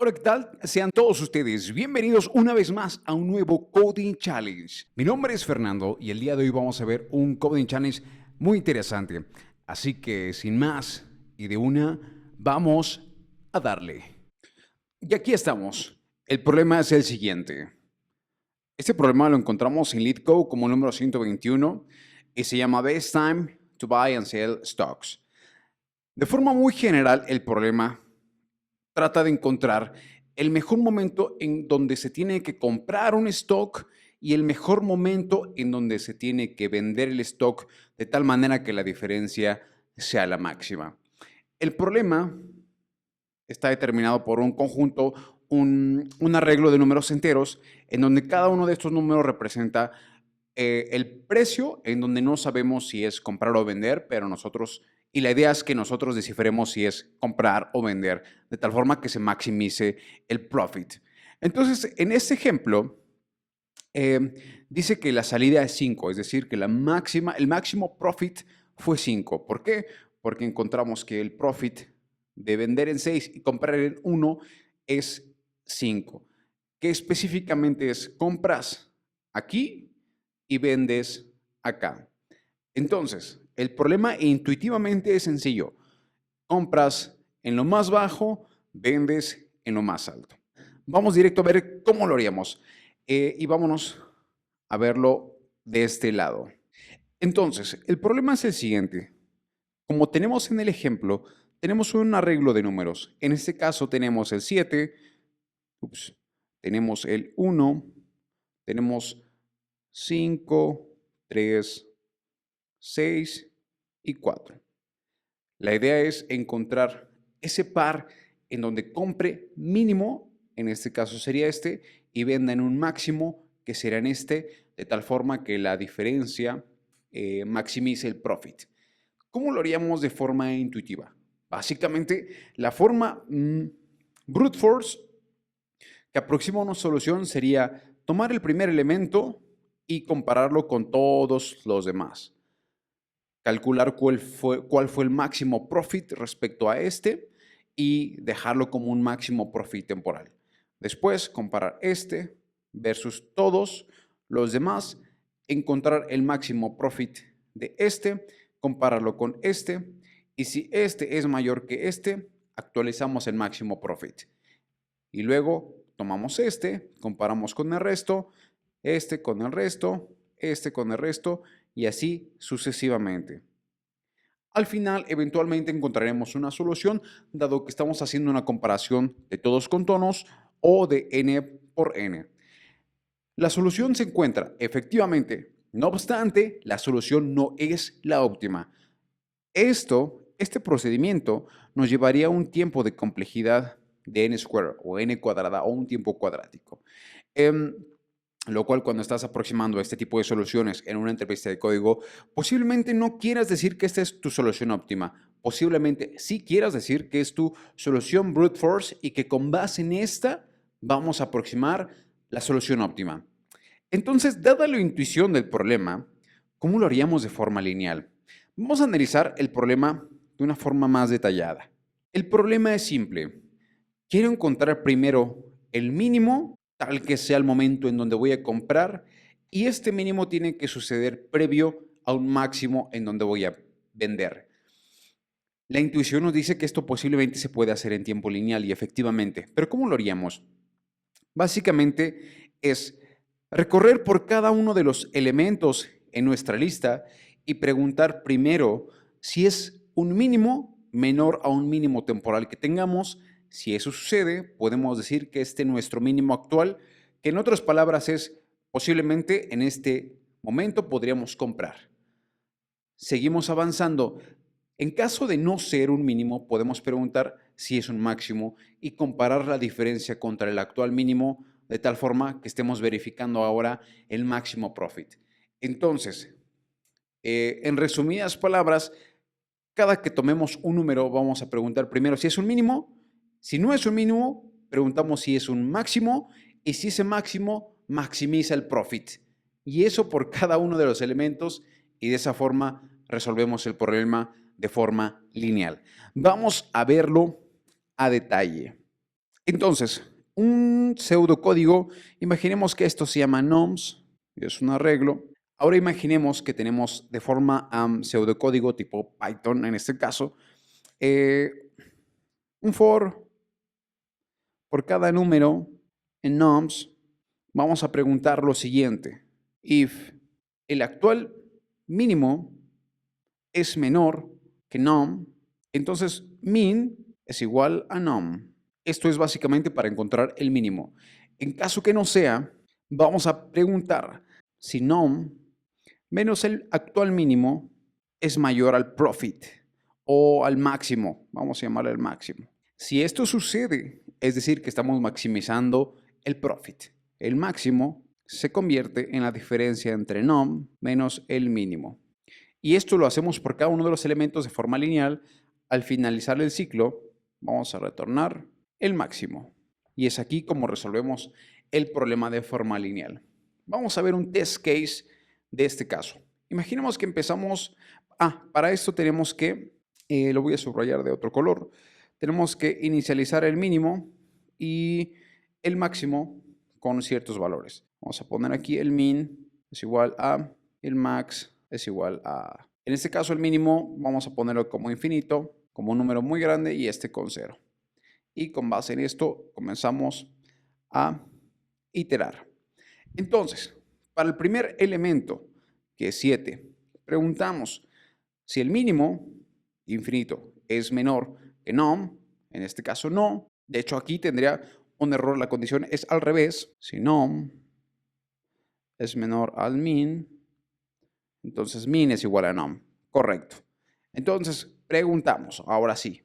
Hola, ¿qué tal? Sean todos ustedes bienvenidos una vez más a un nuevo Coding Challenge. Mi nombre es Fernando y el día de hoy vamos a ver un Coding Challenge muy interesante. Así que sin más y de una, vamos a darle. Y aquí estamos. El problema es el siguiente. Este problema lo encontramos en LeetCode como número 121 y se llama Best Time to Buy and Sell Stocks. De forma muy general, el problema trata de encontrar el mejor momento en donde se tiene que comprar un stock y el mejor momento en donde se tiene que vender el stock de tal manera que la diferencia sea la máxima. El problema está determinado por un conjunto, un arreglo de números enteros, en donde cada uno de estos números representa el precio, en donde no sabemos si es comprar o vender, pero y la idea es que nosotros descifremos si es comprar o vender, de tal forma que se maximice el profit. Entonces, en este ejemplo, dice que la salida es 5, es decir, que el máximo profit fue 5. ¿Por qué? Porque encontramos que el profit de vender en 6 y comprar en 1 es 5. ¿Qué específicamente es? Compras aquí y vendes acá. Entonces, el problema intuitivamente es sencillo. Compras en lo más bajo, vendes en lo más alto. Vamos directo a ver cómo lo haríamos. Y vámonos a verlo de este lado. Entonces, el problema es el siguiente. Como tenemos en el ejemplo, tenemos un arreglo de números. En este caso tenemos el 7, tenemos el 1, tenemos 5, 3, 6 y 4. La idea es encontrar ese par en donde compre mínimo, en este caso sería este, y venda en un máximo, que será en este, de tal forma que la diferencia maximice el profit. ¿Cómo lo haríamos de forma intuitiva? Básicamente, la forma brute force que aproxima una solución sería tomar el primer elemento y compararlo con todos los demás. Calcular cuál fue el máximo profit respecto a este y dejarlo como un máximo profit temporal. Después, comparar este versus todos los demás, encontrar el máximo profit de este, compararlo con este, y si este es mayor que este, actualizamos el máximo profit. Y luego tomamos este, comparamos con el resto, este con el resto, este con el resto, y así sucesivamente. Al final, eventualmente encontraremos una solución, dado que estamos haciendo una comparación de todos con tonos o de n por n. La solución se encuentra efectivamente, no obstante, la solución no es la óptima. Este procedimiento nos llevaría a un tiempo de complejidad de n square o n cuadrada o un tiempo cuadrático. Lo cual, cuando estás aproximando a este tipo de soluciones en una entrevista de código, posiblemente no quieras decir que esta es tu solución óptima. Posiblemente sí quieras decir que es tu solución brute force y que con base en esta vamos a aproximar la solución óptima. Entonces, dada la intuición del problema, ¿cómo lo haríamos de forma lineal? Vamos a analizar el problema de una forma más detallada. El problema es simple. Quiero encontrar primero el mínimo, tal que sea el momento en donde voy a comprar, y este mínimo tiene que suceder previo a un máximo en donde voy a vender. La intuición nos dice que esto posiblemente se puede hacer en tiempo lineal y efectivamente, pero ¿cómo lo haríamos? Básicamente es recorrer por cada uno de los elementos en nuestra lista y preguntar primero si es un mínimo menor a un mínimo temporal que tengamos. Si eso sucede, podemos decir que este es nuestro mínimo actual, que en otras palabras es posiblemente en este momento podríamos comprar. Seguimos avanzando. En caso de no ser un mínimo, podemos preguntar si es un máximo y comparar la diferencia contra el actual mínimo de tal forma que estemos verificando ahora el máximo profit. Entonces, en resumidas palabras, cada que tomemos un número vamos a preguntar primero si es un mínimo. Si no es un mínimo, preguntamos si es un máximo y si ese máximo maximiza el profit. Y eso por cada uno de los elementos y de esa forma resolvemos el problema de forma lineal. Vamos a verlo a detalle. Entonces, un pseudocódigo, imaginemos que esto se llama noms, y es un arreglo. Ahora imaginemos que tenemos de forma pseudocódigo tipo Python, en este caso, un for por cada número en noms. Vamos a preguntar lo siguiente: if el actual mínimo es menor que num, entonces min es igual a num. Esto es básicamente para encontrar el mínimo. En caso que no sea, vamos a preguntar si num menos el actual mínimo es mayor al profit o al máximo. Vamos a llamarle el máximo. Si esto sucede, es decir, que estamos maximizando el profit, el máximo se convierte en la diferencia entre num menos el mínimo. Y esto lo hacemos por cada uno de los elementos de forma lineal. Al finalizar el ciclo, vamos a retornar el máximo. Y es aquí como resolvemos el problema de forma lineal. Vamos a ver un test case de este caso. Imaginemos que empezamos... para esto tenemos que, lo voy a subrayar de otro color, tenemos que inicializar el mínimo y el máximo con ciertos valores. Vamos a poner aquí el min es igual a, el max es igual a... En este caso el mínimo vamos a ponerlo como infinito, como un número muy grande, y este con 0. Y con base en esto comenzamos a iterar. Entonces, para el primer elemento, que es 7, preguntamos si el mínimo, infinito, es menor que num. En este caso no. De hecho, aquí tendría un error. La condición es al revés. Si num es menor al min, entonces min es igual a num. Correcto. Entonces, preguntamos, ahora sí.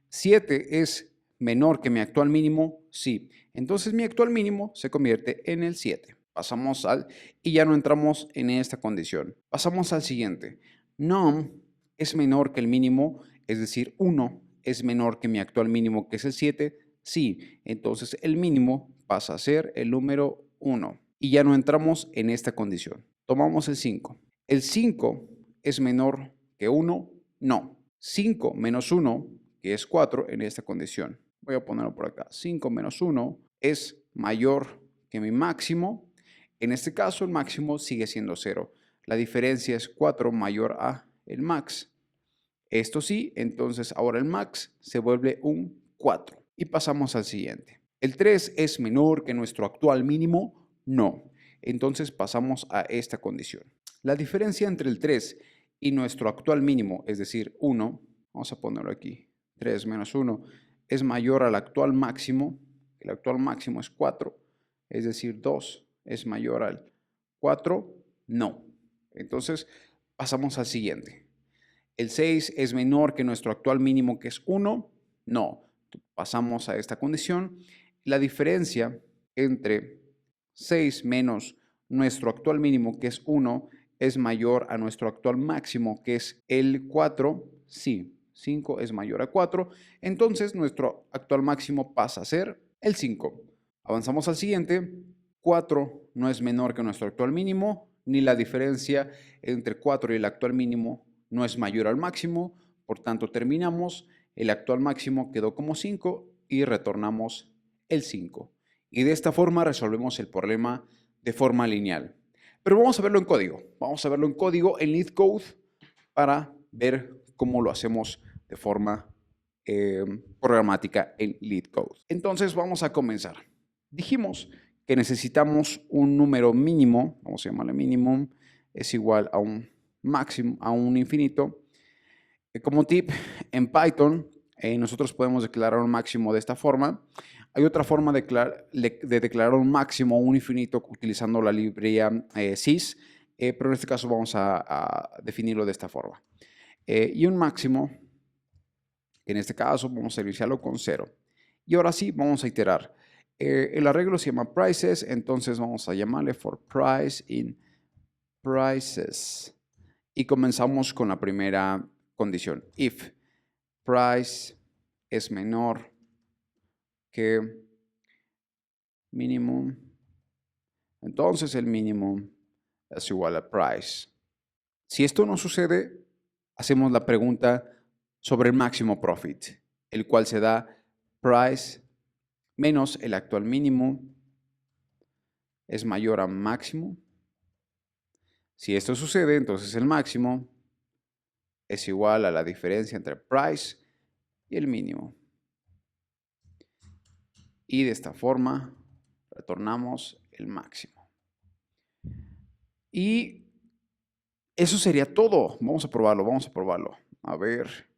7 es menor que mi actual mínimo, sí. Entonces mi actual mínimo se convierte en el 7. Pasamos al... y ya no entramos en esta condición. Pasamos al siguiente. Num es menor que el mínimo, es decir, 1 es menor que mi actual mínimo, que es el 7. Sí, entonces el mínimo pasa a ser el número 1. Y ya no entramos en esta condición. Tomamos el 5. ¿El 5 es menor que 1? No. 5 menos 1, que es 4 en esta condición. Voy a ponerlo por acá. 5 menos 1 es mayor que mi máximo. En este caso, el máximo sigue siendo 0. La diferencia es 4 mayor a el max. Esto sí, entonces ahora el max se vuelve un 4. Y pasamos al siguiente. ¿El 3 es menor que nuestro actual mínimo? No. Entonces pasamos a esta condición. La diferencia entre el 3 y nuestro actual mínimo, es decir, 1, vamos a ponerlo aquí, 3 menos 1, es mayor al actual máximo. El actual máximo es 4, es decir, 2 es mayor al 4, no. Entonces pasamos al siguiente. ¿El 6 es menor que nuestro actual mínimo, que es 1? No. Pasamos a esta condición. La diferencia entre 6 menos nuestro actual mínimo, que es 1, es mayor a nuestro actual máximo, que es el 4. Sí, 5 es mayor a 4. Entonces nuestro actual máximo pasa a ser el 5. Avanzamos al siguiente. 4 no es menor que nuestro actual mínimo, ni la diferencia entre 4 y el actual mínimo no es mayor al máximo. Por tanto, terminamos. El actual máximo quedó como 5 y retornamos el 5. Y de esta forma resolvemos el problema de forma lineal. Pero vamos a verlo en código. Vamos a verlo en código en LeetCode para ver cómo lo hacemos de forma programática en LeetCode. Entonces vamos a comenzar. Dijimos que necesitamos un número mínimo, vamos a llamarle minimum, es igual a un máximo, a un infinito. Como tip, en Python nosotros podemos declarar un máximo de esta forma. Hay otra forma de declarar un máximo o un infinito utilizando la librería sys, pero en este caso vamos a definirlo de esta forma. Y un máximo, en este caso vamos a iniciarlo con 0. Y ahora sí, vamos a iterar. El arreglo se llama prices, entonces vamos a llamarle for price in prices. Y comenzamos con la primera condición. If price es menor que minimum, entonces el minimum es igual a price. Si esto no sucede, hacemos la pregunta sobre el máximo profit, el cual se da price menos el actual mínimo es mayor a máximo. Si esto sucede, entonces el máximo es igual a la diferencia entre price y el mínimo. Y de esta forma retornamos el máximo. Y eso sería todo. Vamos a probarlo, vamos a probarlo. A ver.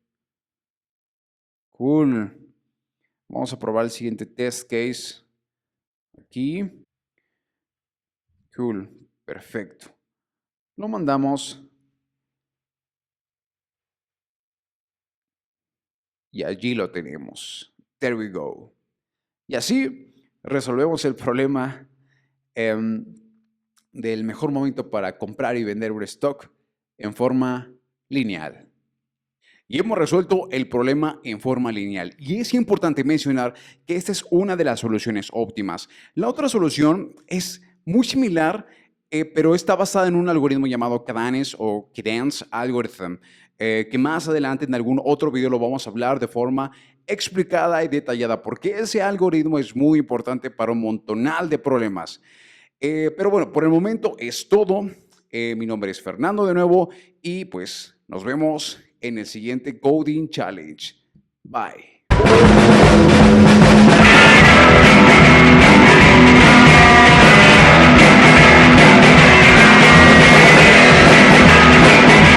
Cool. Vamos a probar el siguiente test case. Aquí. Cool. Perfecto. Lo mandamos. Y allí lo tenemos. There we go. Y así resolvemos el problema del mejor momento para comprar y vender un stock en forma lineal. Y hemos resuelto el problema en forma lineal. Y es importante mencionar que esta es una de las soluciones óptimas. La otra solución es muy similar, pero está basada en un algoritmo llamado Kadeniz o Kadeniz Algorithm, que más adelante en algún otro video lo vamos a hablar de forma explicada y detallada, porque ese algoritmo es muy importante para un montonal de problemas. Pero bueno, por el momento es todo. Mi nombre es Fernando de nuevo y pues nos vemos en el siguiente Coding Challenge. Bye.